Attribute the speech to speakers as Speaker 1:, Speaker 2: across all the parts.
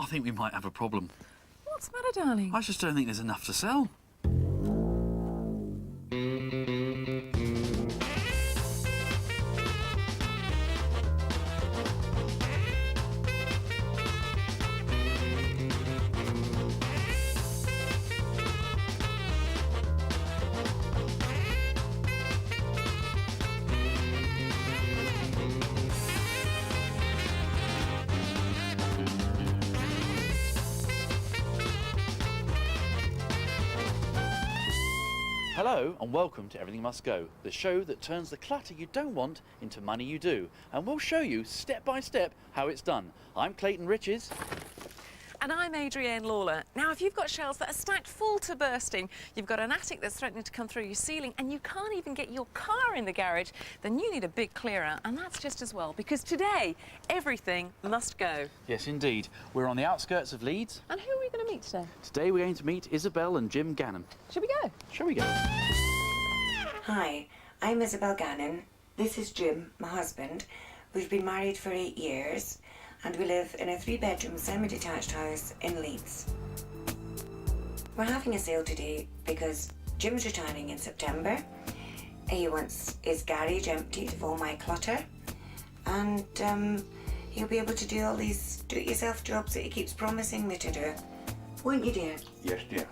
Speaker 1: I think we might have a problem.
Speaker 2: What's the matter, darling?
Speaker 1: I just don't think there's enough to sell. Hello and welcome to Everything Must Go, the show that turns the clutter you don't want into money you do. And we'll show you step by step how it's done. I'm Clayton Riches.
Speaker 2: And I'm Adrienne Lawler. Now, if you've got shelves that are stacked full to bursting, you've got an attic that's threatening to come through your ceiling, and you can't even get your car in the garage, then you need a big clear out, and that's just as well, because today, everything must go.
Speaker 1: Yes, indeed. We're on the outskirts of Leeds.
Speaker 2: And who are we going to meet today?
Speaker 1: Today we're going to meet Isabel and Jim Gannon.
Speaker 2: Should we go?
Speaker 1: Shall we go?
Speaker 3: Hi, I'm Isabel Gannon. This is Jim, my husband. We've been married for 8 years and we live in a 3-bedroom semi-detached house in Leeds. We're having a sale today because Jim's retiring in September. He wants his garage emptied of all my clutter and he'll be able to do all these do-it-yourself jobs that he keeps promising me to do. Won't you, dear?
Speaker 4: Yes, dear.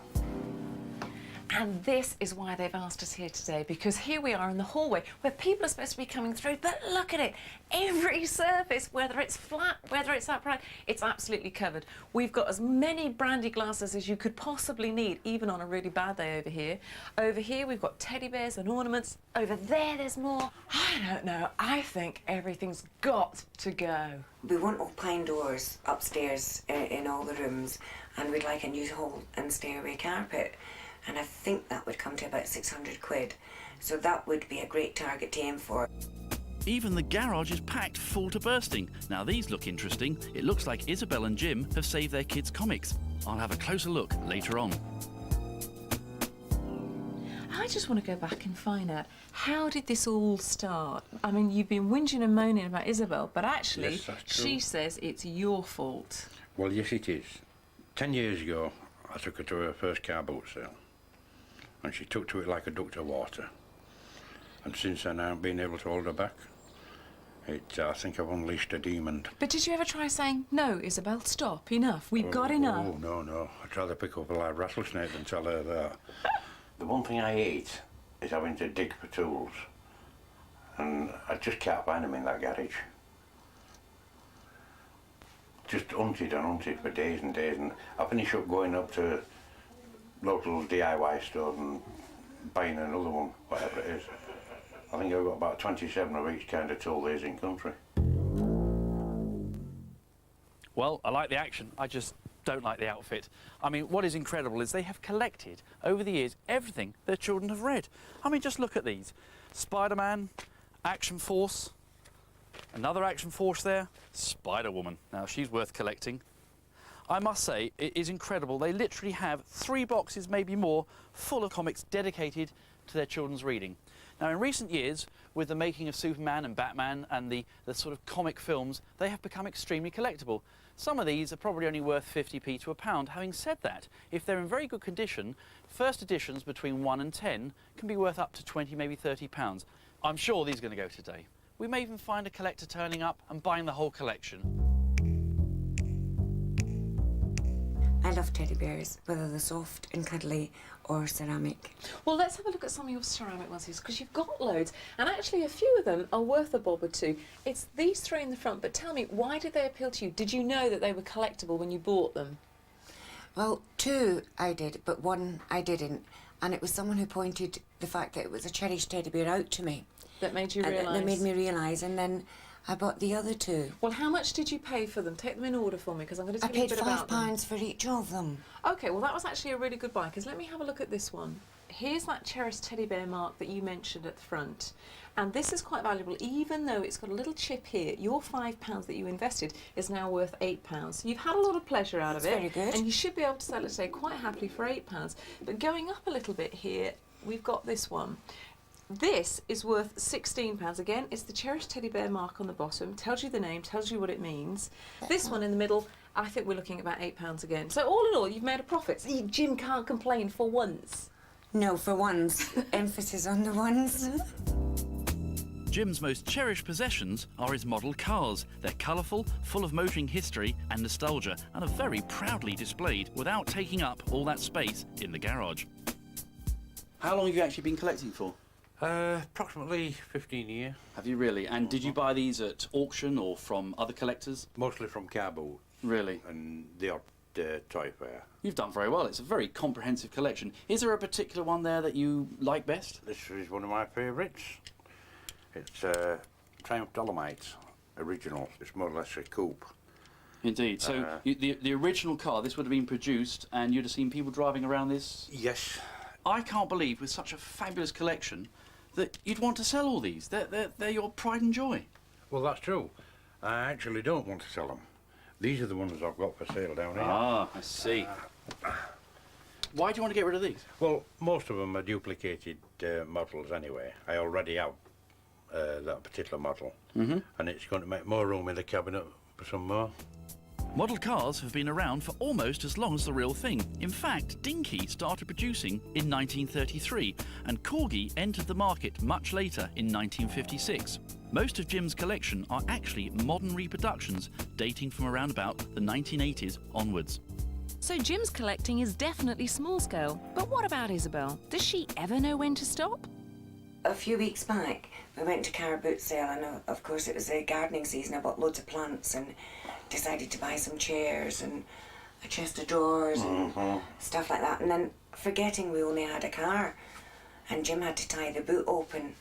Speaker 2: And this is why they've asked us here today, because here we are in the hallway where people are supposed to be coming through, but look at it. Every surface, whether it's flat, whether it's upright, it's absolutely covered. We've got as many brandy glasses as you could possibly need, even on a really bad day over here. Over here, we've got teddy bears and ornaments. Over there, there's more. I don't know. I think everything's got to go.
Speaker 3: We want all pine doors upstairs in all the rooms, and we'd like a new hall and stairway carpet. And I think that would come to about 600 quid. So that would be a great target to aim for.
Speaker 1: Even the garage is packed full to bursting. Now these look interesting. It looks like Isabel and Jim have saved their kids' comics. I'll have a closer look later on.
Speaker 2: I just want to go back and find out, how did this all start? I mean, you've been whinging and moaning about Isabel, but actually,
Speaker 4: Yes, that's true.
Speaker 2: she says it's your fault.
Speaker 4: Well, yes, it is. 10 years ago, I took her to her first car boot sale. And she took to it like a duck to water. And since then, I haven't been able to hold her back. I think I've unleashed a demon.
Speaker 2: But did you ever try saying, no, Isabel, stop, enough, we've got enough?
Speaker 4: Oh, no. I'd rather pick up a live rattlesnake than tell her that. The one thing I hate is having to dig for tools. And I just can't find them in that garage. Just hunted and hunted for days and days, and I finish up going up to local DIY stores and buying another one, whatever it is. I think I've got about 27 of each kind of tool there is in country.
Speaker 1: Well, I like the action, I just don't like the outfit. I mean, what is incredible is they have collected, over the years, everything their children have read. I mean, just look at these. Spider-Man, Action Force, another Action Force there, Spider-Woman. Now, she's worth collecting. I must say, it is incredible. They literally have 3 boxes, maybe more, full of comics dedicated to their children's reading. Now, in recent years, with the making of Superman and Batman and the sort of comic films, they have become extremely collectible. Some of these are probably only worth 50p to £1. Having said that, if they're in very good condition, first editions between 1 and 10 can be worth up to 20, maybe £30. I'm sure these are going to go today. We may even find a collector turning up and buying the whole collection.
Speaker 3: I love teddy bears, whether they're soft and cuddly or ceramic.
Speaker 2: Well, let's have a look at some of your ceramic ones, because you've got loads, and actually a few of them are worth a bob or two. It's these 3 in the front, but tell me, why did they appeal to you? Did you know that they were collectible when you bought them?
Speaker 3: Well, 2 I did, but 1 I didn't. And it was someone who pointed the fact that it was a cherished teddy bear out to me.
Speaker 2: That made you
Speaker 3: And
Speaker 2: realise?
Speaker 3: that made me realise, and then I bought the other 2.
Speaker 2: Well, how much did you pay for them? Take them in order for me, because I'm going to
Speaker 3: I
Speaker 2: tell you a
Speaker 3: paid
Speaker 2: bit about them.
Speaker 3: £5 for each of them.
Speaker 2: OK, well, that was actually a really good buy, because let me have a look at this one. Here's that cherished teddy bear mark that you mentioned at the front. And this is quite valuable, even though it's got a little chip here. Your £5 that you invested is now worth £8. So you've had a lot of pleasure out of it.
Speaker 3: Very good.
Speaker 2: And you should be able to sell it today quite happily for £8. But going up a little bit here, we've got this one. This is worth £16. Again, it's the cherished teddy bear mark on the bottom. Tells you the name, tells you what it means. This one in the middle, I think we're looking at about £8 again. So all in all, you've made a profit. So Jim can't complain for once.
Speaker 3: No, for once. Emphasis on the ones.
Speaker 1: Jim's most cherished possessions are his model cars. They're colourful, full of motoring history and nostalgia, and are very proudly displayed without taking up all that space in the garage. How long have you actually been collecting for?
Speaker 4: Approximately 15 years,
Speaker 1: Have you really? And did you buy these at auction or from other collectors?
Speaker 4: mostly from car boot
Speaker 1: Really?
Speaker 4: and the odd toy fair.
Speaker 1: You've done very well. It's a very comprehensive collection. Is there a particular one there that you like best?
Speaker 4: This is one of my favourites. It's Triumph Dolomite original. It's more or less a coupe.
Speaker 1: Indeed. So the original car, this would have been produced and you'd have seen people driving around this?
Speaker 4: Yes.
Speaker 1: I can't believe with such a fabulous collection that you'd want to sell all these. They're your pride and joy.
Speaker 4: Well, that's true. I actually don't want to sell them. These are the ones I've got for sale down here.
Speaker 1: Ah, I see. Why do you want to get rid of these?
Speaker 4: Well, most of them are duplicated models anyway. I already have that particular model. And it's going to make more room in the cabinet for some more.
Speaker 1: Model cars have been around for almost as long as the real thing. In fact, Dinky started producing in 1933 and Corgi entered the market much later in 1956. Most of Jim's collection are actually modern reproductions dating from around about the 1980s onwards.
Speaker 2: So Jim's collecting is definitely small scale. But what about Isabel? Does she ever know when to stop?
Speaker 3: A few weeks back, we went to car boot sale, and of course it was a gardening season. I bought loads of plants and decided to buy some chairs and a chest of drawers and stuff like that. And then forgetting we only had a car, and Jim had to tie the boot open,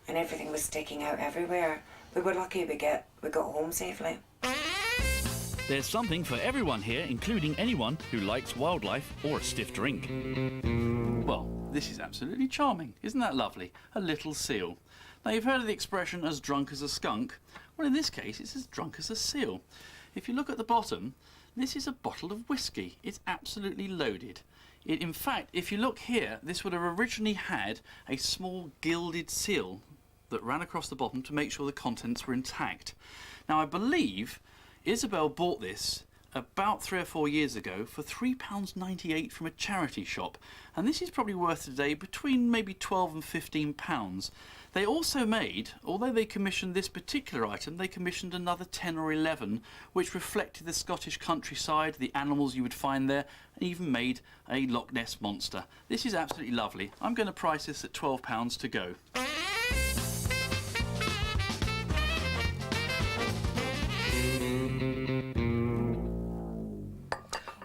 Speaker 3: and everything was sticking out everywhere. We were lucky we got home safely.
Speaker 1: There's something for everyone here, including anyone who likes wildlife or a stiff drink. Well, this is absolutely charming. Isn't that lovely? A little seal. Now, you've heard of the expression as drunk as a skunk. Well, in this case, it's as drunk as a seal. If you look at the bottom, this is a bottle of whiskey. It's absolutely loaded. In fact, if you look here, this would have originally had a small gilded seal that ran across the bottom to make sure the contents were intact. Now, I believe Isabel bought this about 3 or 4 years ago for £3.98 from a charity shop, and this is probably worth today between maybe £12 and £15. They also made, although they commissioned this particular item, they commissioned another 10 or 11 which reflected the Scottish countryside, the animals you would find there, and even made a Loch Ness monster. This is absolutely lovely. I'm going to price this at £12 to go.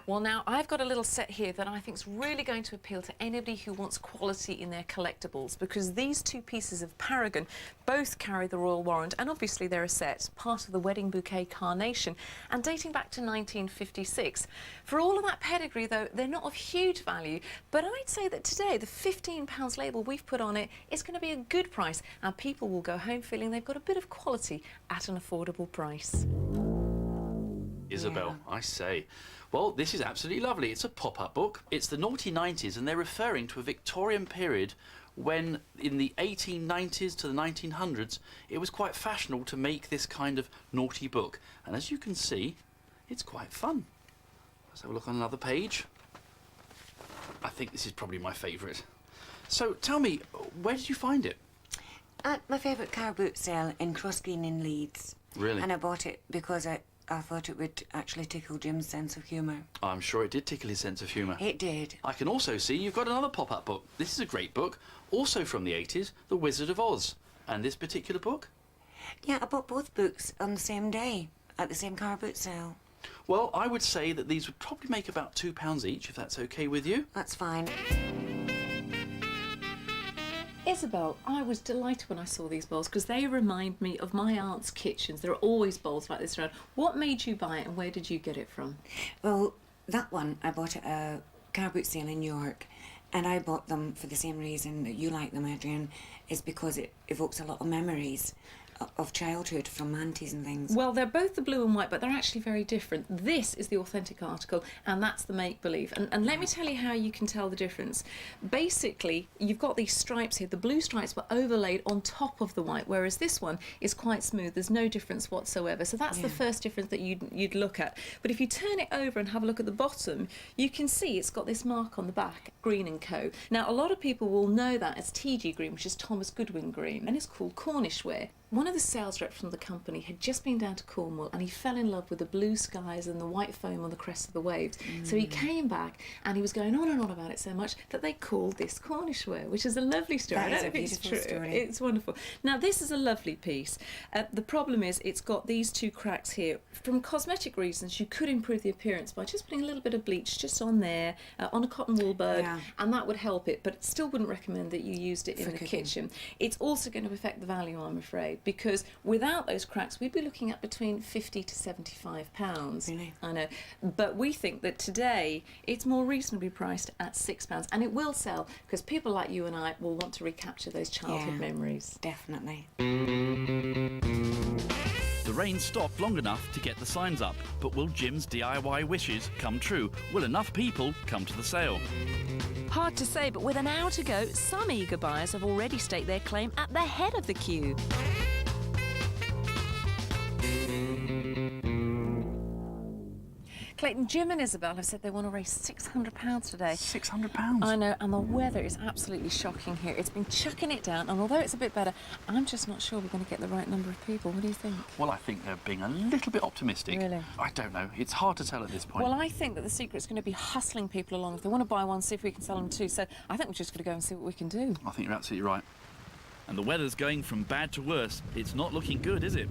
Speaker 2: Well, now, I've got a little set here that I think is really going to appeal to anybody who wants quality in their collectibles, because these two pieces of Paragon both carry the Royal Warrant, and obviously they're a set, part of the wedding bouquet carnation, and dating back to 1956. For all of that pedigree, though, they're not of huge value, but I'd say that today the £15 label we've put on it is going to be a good price, and people will go home feeling they've got a bit of quality at an affordable price.
Speaker 1: Isabel, I say. Well, this is absolutely lovely. It's a pop-up book. It's the naughty 90s, and they're referring to a Victorian period when, in the 1890s to the 1900s, it was quite fashionable to make this kind of naughty book. And as you can see, it's quite fun. Let's have a look on another page. I think this is probably my favourite. So, tell me, where did you find it?
Speaker 3: At my favourite car boot sale in Cross Green in Leeds.
Speaker 1: Really?
Speaker 3: And I bought it because I thought it would actually tickle Jim's sense of humour.
Speaker 1: I'm sure it did tickle his sense of humour.
Speaker 3: It did.
Speaker 1: I can also see you've got another pop-up book. This is a great book, also from the 80s, The Wizard of Oz. And this particular book?
Speaker 3: Yeah, I bought both books on the same day at the same car boot sale.
Speaker 1: Well, I would say that these would probably make about £2 each, if that's okay with you.
Speaker 3: That's fine.
Speaker 2: Isabel, I was delighted when I saw these bowls because they remind me of my aunt's kitchens. There are always bowls like this around. What made you buy it and where did you get it from?
Speaker 3: Well, that one I bought at a car boot sale in York, and I bought them for the same reason that you like them, Adrian, is because it evokes a lot of memories. of childhood from aunties and things.
Speaker 2: Well, they're both the blue and white, but they're actually very different. This is the authentic article, and that's the make-believe. And let me tell you how you can tell the difference. Basically, you've got these stripes here. The blue stripes were overlaid on top of the white, whereas this one is quite smooth. There's no difference whatsoever. So that's the first difference that you'd look at. But if you turn it over and have a look at the bottom, you can see it's got this mark on the back, Green & Co. Now, a lot of people will know that as TG Green, which is Thomas Goodwin Green, and it's called Cornish ware. One of the sales reps from the company had just been down to Cornwall and he fell in love with the blue skies and the white foam on the crest of the waves. So he came back and he was going on and on about it so much that they called this Cornish ware, which is a lovely story.
Speaker 3: That
Speaker 2: I
Speaker 3: is
Speaker 2: don't
Speaker 3: a
Speaker 2: know if it's
Speaker 3: beautiful
Speaker 2: true.
Speaker 3: story.
Speaker 2: It's wonderful. Now, this is a lovely piece. The problem is it's got these two cracks here. From cosmetic reasons, you could improve the appearance by just putting a little bit of bleach just on there, on a cotton wool bird, and that would help it, but still wouldn't recommend that you used it in the kitchen. It's also going to affect the value, I'm afraid, because without those cracks, we'd be looking at between £50 to £75.
Speaker 3: Really?
Speaker 2: I know. But we think that today it's more reasonably priced at £6, and it will sell because people like you and I will want to recapture those childhood memories.
Speaker 3: Definitely.
Speaker 1: The rain stopped long enough to get the signs up, but will Jim's DIY wishes come true? Will enough people come to the sale?
Speaker 5: Hard to say, but with an hour to go, some eager buyers have already staked their claim at the head of the queue.
Speaker 2: Clayton, Jim and Isabel have said they want to raise £600 today.
Speaker 1: £600?
Speaker 2: I know, and the weather is absolutely shocking here. It's been chucking it down, and although it's a bit better, I'm just not sure we're going to get the right number of people. What do you think?
Speaker 1: Well, I think they're being a little bit optimistic.
Speaker 2: Really?
Speaker 1: I don't know. It's hard to tell at this point.
Speaker 2: Well, I think that the secret's going to be hustling people along. If they want to buy one, see if we can sell them too. So I think we're just going to go and see what we can do.
Speaker 1: I think you're absolutely right. And the weather's going from bad to worse. It's not looking good, is it?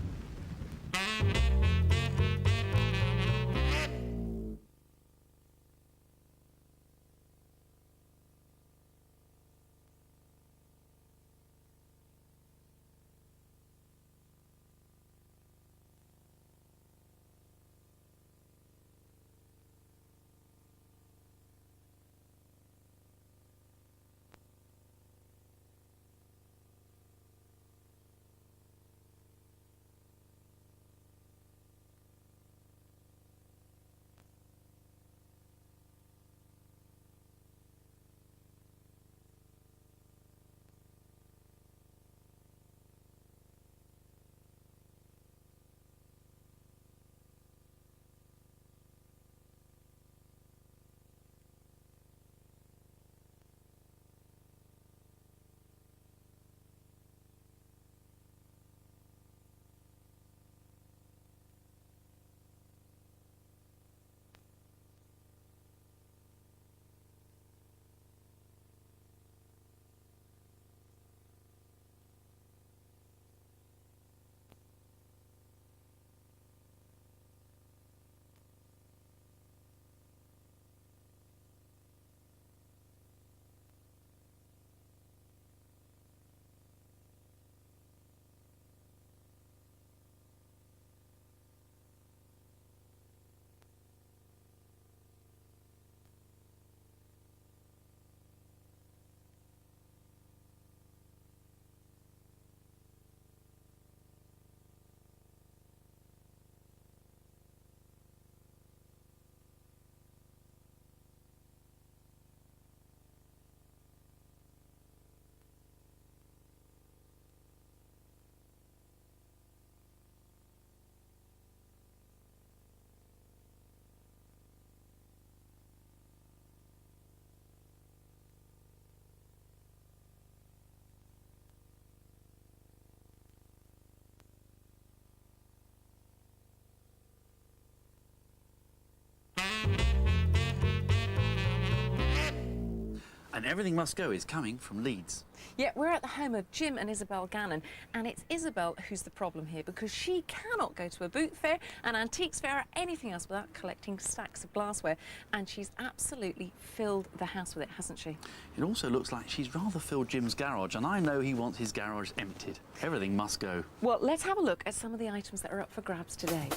Speaker 1: And Everything Must Go is coming from Leeds.
Speaker 2: Yeah, we're at the home of Jim and Isabel Gannon, and it's Isabel who's the problem here because she cannot go to a boot fair, an antiques fair, or anything else without collecting stacks of glassware, and she's absolutely filled the house with it, hasn't she?
Speaker 1: It also looks like she's rather filled Jim's garage, and I know he wants his garage emptied. Everything must go.
Speaker 2: Well, let's have a look at some of the items that are up for grabs today.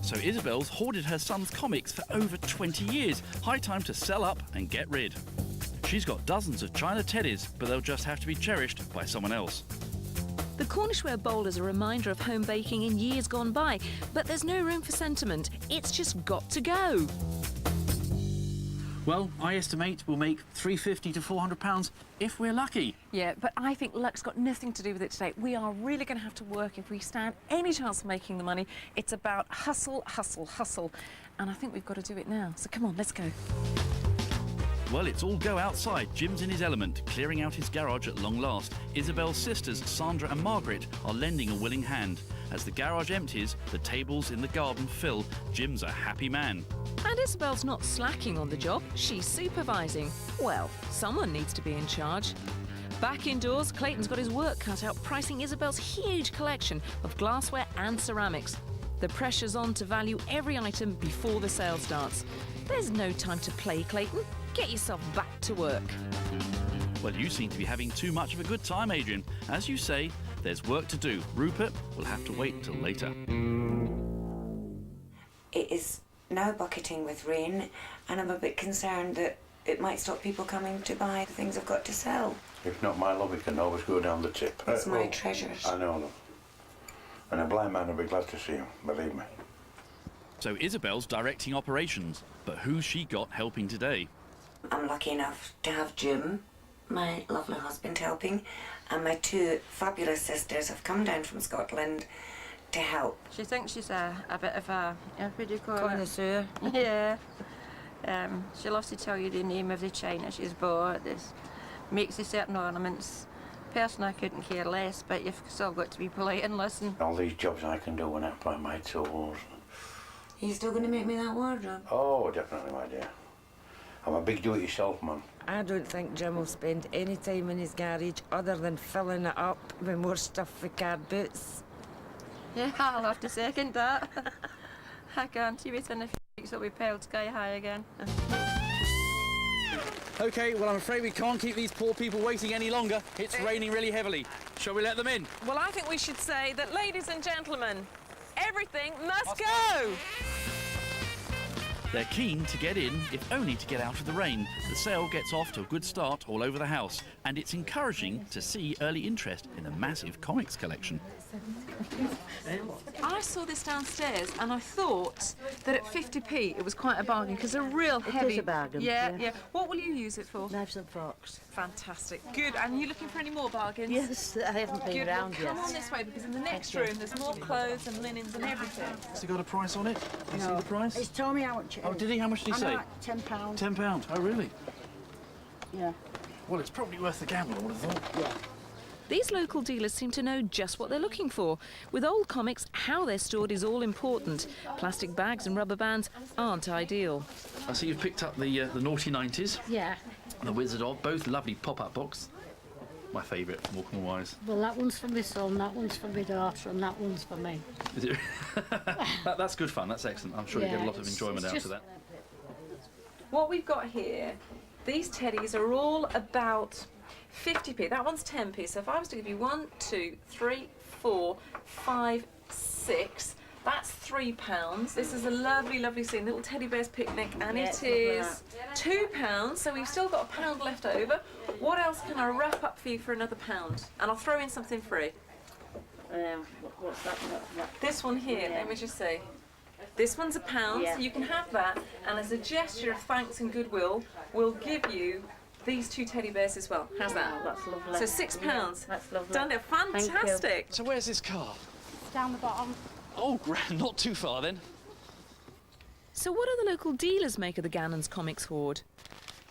Speaker 1: So Isabel's hoarded her son's comics for over 20 years. High time to sell up and get rid. She's got dozens of China teddies, but they'll just have to be cherished by someone else.
Speaker 5: The Cornishware bowl is a reminder of home baking in years gone by, but there's no room for sentiment. It's just got to go.
Speaker 1: Well, I estimate we'll make £350 to £400 if we're lucky.
Speaker 2: Yeah, but I think luck's got nothing to do with it today. We are really going to have to work if we stand any chance of making the money. It's about hustle, hustle, hustle. And I think we've got to do it now. So come on, let's go.
Speaker 1: Well, it's all go outside. Jim's in his element, clearing out his garage at long last. Isabel's sisters, Sandra and Margaret, are lending a willing hand. As the garage empties, the tables in the garden fill. Jim's a happy man.
Speaker 5: And Isabel's not slacking on the job, she's supervising. Well, someone needs to be in charge. Back indoors, Clayton's got his work cut out, pricing Isabel's huge collection of glassware and ceramics. The pressure's on to value every item before the sale starts. There's no time to play, Clayton. Get yourself back to work.
Speaker 1: Well, you seem to be having too much of a good time, Adrian. As you say, there's work to do. Rupert will have to wait till later.
Speaker 3: It is now bucketing with rain, and I'm a bit concerned that it might stop people coming to buy the things I've got to sell.
Speaker 4: If not, my love, it can always go down the tip.
Speaker 3: It's my treasures.
Speaker 4: I know them. And a blind man will be glad to see him, believe me.
Speaker 1: So Isabel's directing operations, but who's she got helping today?
Speaker 3: I'm lucky enough to have Jim, my lovely husband, helping, and my two fabulous sisters have come down from Scotland to help.
Speaker 6: She thinks she's a bit of a, what do you call
Speaker 7: Connoisseur.
Speaker 6: it? Yeah. She loves to tell you the name of the china she's bought. This makes the certain ornaments. Personally, I couldn't care less, but you've still got to be polite and listen.
Speaker 4: All these jobs I can do when I apply my tools.
Speaker 3: Are you still going to make me that wardrobe?
Speaker 4: Oh, definitely, my dear. I'm a big do-it-yourself man.
Speaker 7: I don't think Jim will spend any time in his garage other than filling it up with more stuff for car boots.
Speaker 6: Yeah, I'll have to second that. I guarantee within a few weeks it'll be pearled sky high again.
Speaker 1: OK, well, I'm afraid we can't keep these poor people waiting any longer. It's raining really heavily. Shall we let them in?
Speaker 2: Well, I think we should say that, ladies and gentlemen, everything must go.
Speaker 1: They're keen to get in, if only to get out of the rain. The sale gets off to a good start all over the house, and it's encouraging to see early interest in the massive comics collection.
Speaker 2: I saw this downstairs and I thought that at 50p it was quite a bargain because a real heavy...
Speaker 7: is a bargain,
Speaker 2: Yeah,
Speaker 7: yeah.
Speaker 2: yeah. What will you use it for?
Speaker 7: Knives and forks.
Speaker 2: Fantastic. Good. And you looking for any more bargains?
Speaker 7: Yes, I haven't been
Speaker 2: Good.
Speaker 7: round
Speaker 2: Well, come
Speaker 7: yet.
Speaker 2: on this way because in the next room there's more clothes and linens and everything.
Speaker 1: Has he got a price on it? Do you see the price?
Speaker 8: He's told me how much it is.
Speaker 1: Oh, did he? How much did he say?
Speaker 8: £10.
Speaker 1: £10. Oh, really?
Speaker 8: Yeah.
Speaker 1: Well, it's probably worth the gamble, I would have thought.
Speaker 8: Yeah.
Speaker 5: These local dealers seem to know just what they're looking for. With old comics, how they're stored is all important. Plastic bags and rubber bands aren't ideal.
Speaker 1: I see you've picked up the Naughty 90s
Speaker 8: Yeah.
Speaker 1: and the Wizard of, both lovely pop-up books. My favourite, Morecambe Wise.
Speaker 8: Well, that one's for my son, that one's for my daughter, and that one's for me.
Speaker 1: Is it? That's good fun, that's excellent. I'm sure you get a lot of enjoyment out of that.
Speaker 2: What we've got here, these teddies are all about 50p. That one's 10p. So if I was to give you 1, 2, 3, 4, 5, 6, that's £3. This is a lovely, lovely scene, little teddy bear's picnic, and it is £2. So we've still got £1 left over. What else can I wrap up for you for another £1? And I'll throw in something free.
Speaker 8: What's that?
Speaker 2: This one here, let me just see. This one's £1,
Speaker 8: Yeah.
Speaker 2: so you can have that. And as a gesture of thanks and goodwill, we'll give you these two teddy bears as well. How's that?
Speaker 8: Oh, that's lovely.
Speaker 2: So £6.
Speaker 8: That's lovely.
Speaker 2: Done it.
Speaker 8: you.
Speaker 2: Fantastic.
Speaker 1: So where's this car?
Speaker 8: Down the bottom.
Speaker 1: Oh, grand, not too far then.
Speaker 5: So what do the local dealers make of the Gannon's comics hoard?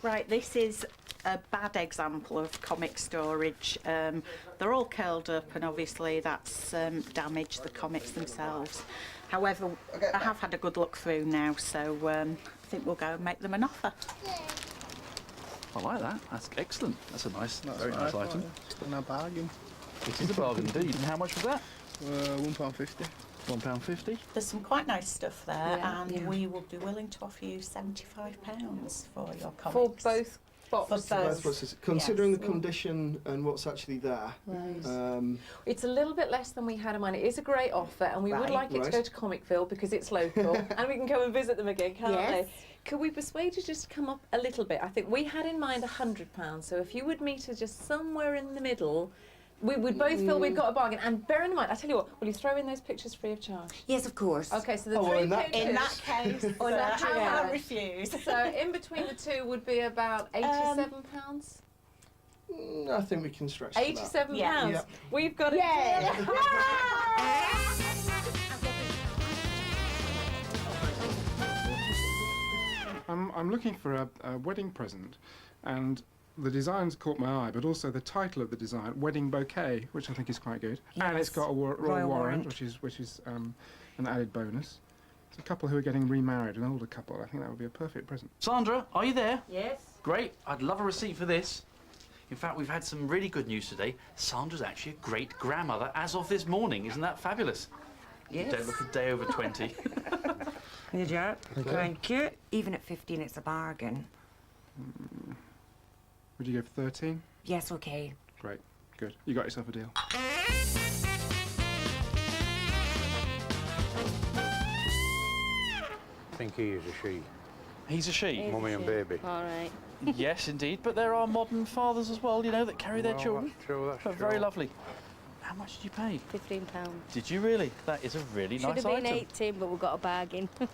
Speaker 9: Right, this is a bad example of comic storage. They're all curled up and obviously that's damaged the comics themselves. However, I have had a good look through now, so I think we'll go and make them an offer.
Speaker 1: I like that. That's excellent. That's a nice, very nice item.
Speaker 10: Still no bargain.
Speaker 1: It is a bargain indeed. And how much was that?
Speaker 10: £1.50.
Speaker 1: £1.50.
Speaker 9: There's some quite nice stuff there,
Speaker 2: Yeah.
Speaker 9: and we will be willing to offer you £75 for your
Speaker 2: For
Speaker 9: comics.
Speaker 2: both boxes.
Speaker 9: For both.
Speaker 10: Considering
Speaker 9: Yes.
Speaker 10: the condition and what's actually there,
Speaker 2: It's a little bit less than we had in mind. It is a great offer, and we would
Speaker 9: Right.
Speaker 2: like it to
Speaker 10: Right.
Speaker 2: go to Comicville because it's local, and we can come and visit them again, can't
Speaker 8: Yes.
Speaker 2: they? Could we persuade you just to come up a little bit? I think we had in mind £100, so if you would meet us just somewhere in the middle, We would both feel we've got a bargain. And bear in mind, I tell you what, will you throw in those pictures free of charge?
Speaker 3: Yes, of course.
Speaker 2: Okay, so the
Speaker 10: Oh, well,
Speaker 2: three
Speaker 10: in that
Speaker 2: pictures.
Speaker 9: In that case,
Speaker 2: how
Speaker 9: I
Speaker 2: much?
Speaker 9: refuse.
Speaker 2: So in between the two would be about £87.
Speaker 10: I think we can stretch to that.
Speaker 2: £87.
Speaker 9: Yeah.
Speaker 10: Yeah.
Speaker 2: We've got it.
Speaker 11: I'm looking for a wedding present, and the design's caught my eye, but also the title of the design, Wedding Bouquet, which I think is quite good. And it's
Speaker 3: Yes.
Speaker 11: got a royal
Speaker 3: Royal
Speaker 11: warrant,
Speaker 3: warrant.
Speaker 11: which is an added bonus. It's a couple who are getting remarried, an older couple. I think that would be a perfect present.
Speaker 1: Sandra, are you there?
Speaker 7: Yes.
Speaker 1: Great. I'd love a receipt for this. In fact, we've had some really good news today. Sandra's actually a great-grandmother as of this morning. Isn't that fabulous? You
Speaker 3: Yes.
Speaker 1: don't look a day over 20.
Speaker 7: Here you are. Thank you.
Speaker 3: Even at 15, it's a bargain.
Speaker 11: Would you go for 13?
Speaker 3: Yes, okay.
Speaker 11: Great. Good. You got yourself a deal.
Speaker 4: I think he is a she.
Speaker 1: He's a she.
Speaker 4: Mummy and baby.
Speaker 8: All right.
Speaker 1: Yes, indeed. But there are modern fathers as well, you know, that carry their
Speaker 4: Well,
Speaker 1: children.
Speaker 4: That's true, that's
Speaker 1: They're
Speaker 4: true.
Speaker 1: very lovely. How much did you pay?
Speaker 8: £15.
Speaker 1: Did you really? That is a really
Speaker 8: Should
Speaker 1: nice
Speaker 8: have been
Speaker 1: item.
Speaker 8: 18, but we got a bargain.
Speaker 1: You've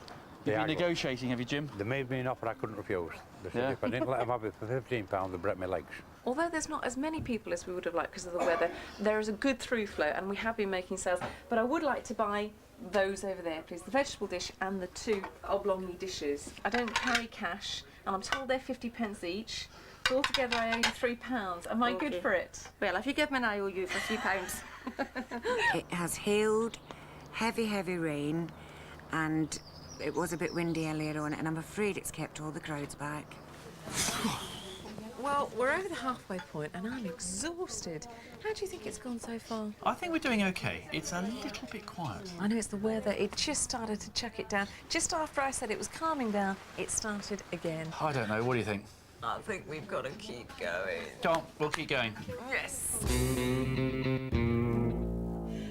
Speaker 4: Yeah,
Speaker 1: been negotiating, have you, Jim?
Speaker 4: They made me an offer I couldn't refuse. They said
Speaker 1: Yeah.
Speaker 4: if I didn't let them have it for £15, they'd break my legs.
Speaker 2: Although there's not as many people as we would have liked because of the weather, there is a good through flow and we have been making sales. But I would like to buy those over there, please. The vegetable dish and the two oblongy dishes. I don't carry cash and I'm told they're 50p each. So altogether I owe you £3. Am I good
Speaker 6: Okay.
Speaker 2: for it?
Speaker 6: Well, if you give me an IOU for £3.
Speaker 3: It has hailed, heavy rain, and it was a bit windy earlier on, and I'm afraid it's kept all the crowds back.
Speaker 2: Well, we're over the halfway point and I'm exhausted. How do you think it's gone so far?
Speaker 1: I think we're doing okay. It's a little bit quiet.
Speaker 2: I know it's the weather. It just started to chuck it down. Just after I said it was calming down, it started again.
Speaker 1: I don't know. What do you think?
Speaker 2: I think we've got to keep going.
Speaker 1: Go on, we'll keep going.
Speaker 2: Yes.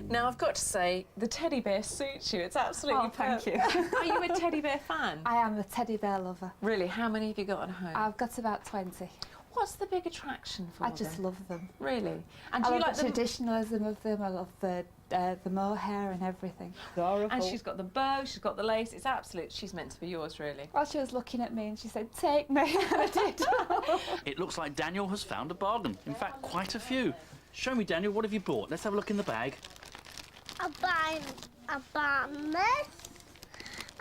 Speaker 2: Now, I've got to say, the teddy bear suits you. It's absolutely
Speaker 12: thank you.
Speaker 2: Are you a teddy bear fan?
Speaker 12: I am a teddy bear lover.
Speaker 2: Really? How many have you got at home?
Speaker 12: I've got about 20.
Speaker 2: What's the big attraction for
Speaker 12: I just
Speaker 2: them?
Speaker 12: love them.
Speaker 2: Really? And
Speaker 12: I
Speaker 2: do you
Speaker 12: love
Speaker 2: like
Speaker 12: the
Speaker 2: them?
Speaker 12: traditionalism of them. I love the mohair and everything.
Speaker 2: And she's got the bow, she's got the lace. It's absolute. She's meant to be yours, really.
Speaker 12: Well, she was looking at me and she said, "Take me," and I did.
Speaker 1: It looks like Daniel has found a bargain. In fact, quite a few. Show me, Daniel, what have you bought? Let's have a look in the bag.
Speaker 13: I bought this.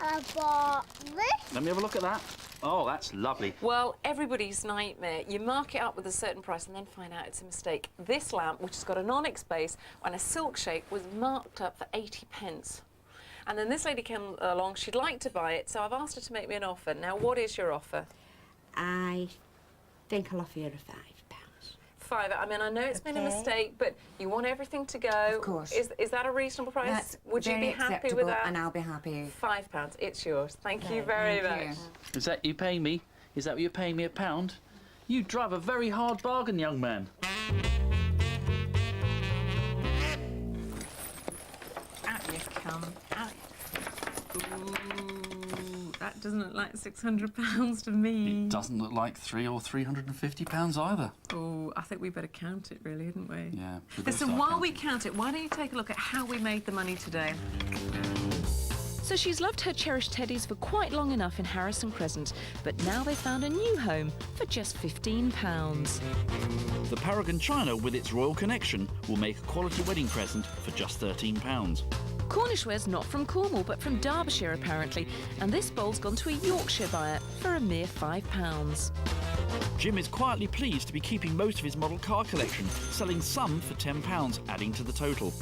Speaker 13: I bought this.
Speaker 1: Let me have a look at that. Oh, that's lovely.
Speaker 2: Well, everybody's nightmare. You mark it up with a certain price and then find out it's a mistake. This lamp, which has got an onyx base and a silk shape, was marked up for 80p. And then this lady came along, she'd like to buy it, so I've asked her to make me an offer. Now, what is your offer?
Speaker 3: I think I'll offer you a £5.
Speaker 2: £5. I mean, I know it's been a
Speaker 3: Okay.
Speaker 2: mistake, but you want everything to go.
Speaker 3: Of course.
Speaker 2: Is that a reasonable price?
Speaker 3: That's
Speaker 2: Would you
Speaker 3: very
Speaker 2: be happy
Speaker 3: acceptable,
Speaker 2: with that?
Speaker 3: and I'll be happy.
Speaker 2: £5. It's yours. Thank you
Speaker 3: Okay,
Speaker 2: very
Speaker 3: thank
Speaker 2: much.
Speaker 3: you.
Speaker 1: Is that you paying me? Is that what you're paying me, £1? You drive a very hard bargain, young man.
Speaker 2: Out you come. Out. Ooh, that doesn't look like £600 to me.
Speaker 1: It doesn't look like £300 or £350 either.
Speaker 2: Oh, I think we better count it, really, hadn't we?
Speaker 1: Yeah. we better
Speaker 2: Listen,
Speaker 1: start
Speaker 2: while
Speaker 1: counting.
Speaker 2: we count it, why don't you take a look at how we made the money today?
Speaker 5: So she's loved her cherished teddies for quite long enough in Harrison Crescent, but now they've found a new home for just £15.
Speaker 1: The Paragon China, with its royal connection, will make a quality wedding present for just £13.
Speaker 5: Cornishware's not from Cornwall, but from Derbyshire, apparently, and this bowl's gone to a Yorkshire buyer for a mere £5.
Speaker 1: Jim is quietly pleased to be keeping most of his model car collection, selling some for £10, adding to the total.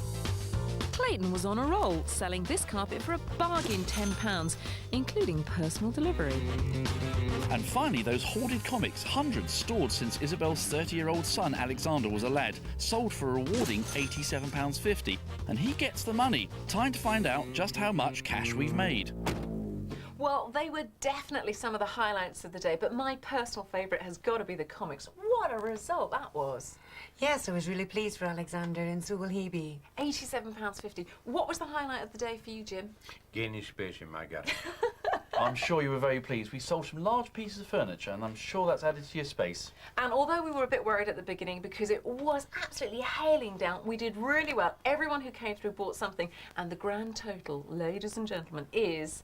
Speaker 5: Clayton was on a roll, selling this carpet for a bargain £10, including personal delivery.
Speaker 1: And finally, those hoarded comics, hundreds stored since Isabel's 30-year-old son Alexander was a lad, sold for a rewarding £87.50. And he gets the money. Time to find out just how much cash we've made.
Speaker 2: Well, they were definitely some of the highlights of the day, but my personal favourite has got to be the comics. What a result that was.
Speaker 3: Yes, I was really pleased for Alexander, and so will he be.
Speaker 2: £87.50. What was the highlight of the day for you, Jim?
Speaker 4: Gaining space in my garage.
Speaker 1: I'm sure you were very pleased. We sold some large pieces of furniture, and I'm sure that's added to your space.
Speaker 2: And although we were a bit worried at the beginning because it was absolutely hailing down, we did really well. Everyone who came through bought something, and the grand total, ladies and gentlemen, is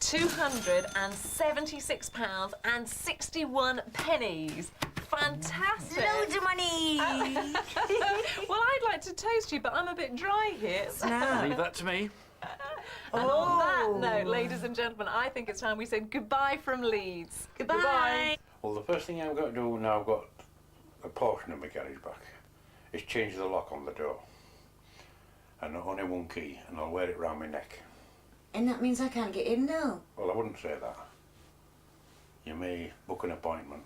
Speaker 2: £276.61. Fantastic.
Speaker 3: Loads of money.
Speaker 2: Well, I'd like to toast you, but I'm a bit dry here. So.
Speaker 1: Leave that to me.
Speaker 2: And on that note, ladies and gentlemen, I think it's time we said goodbye from Leeds.
Speaker 3: Goodbye.
Speaker 4: Well, the first thing I've got to do now I've got a portion of my garage back is change the lock on the door. And only one key, and I'll wear it round my neck.
Speaker 3: And that means I can't get in now.
Speaker 4: Well, I wouldn't say that. You may book an appointment.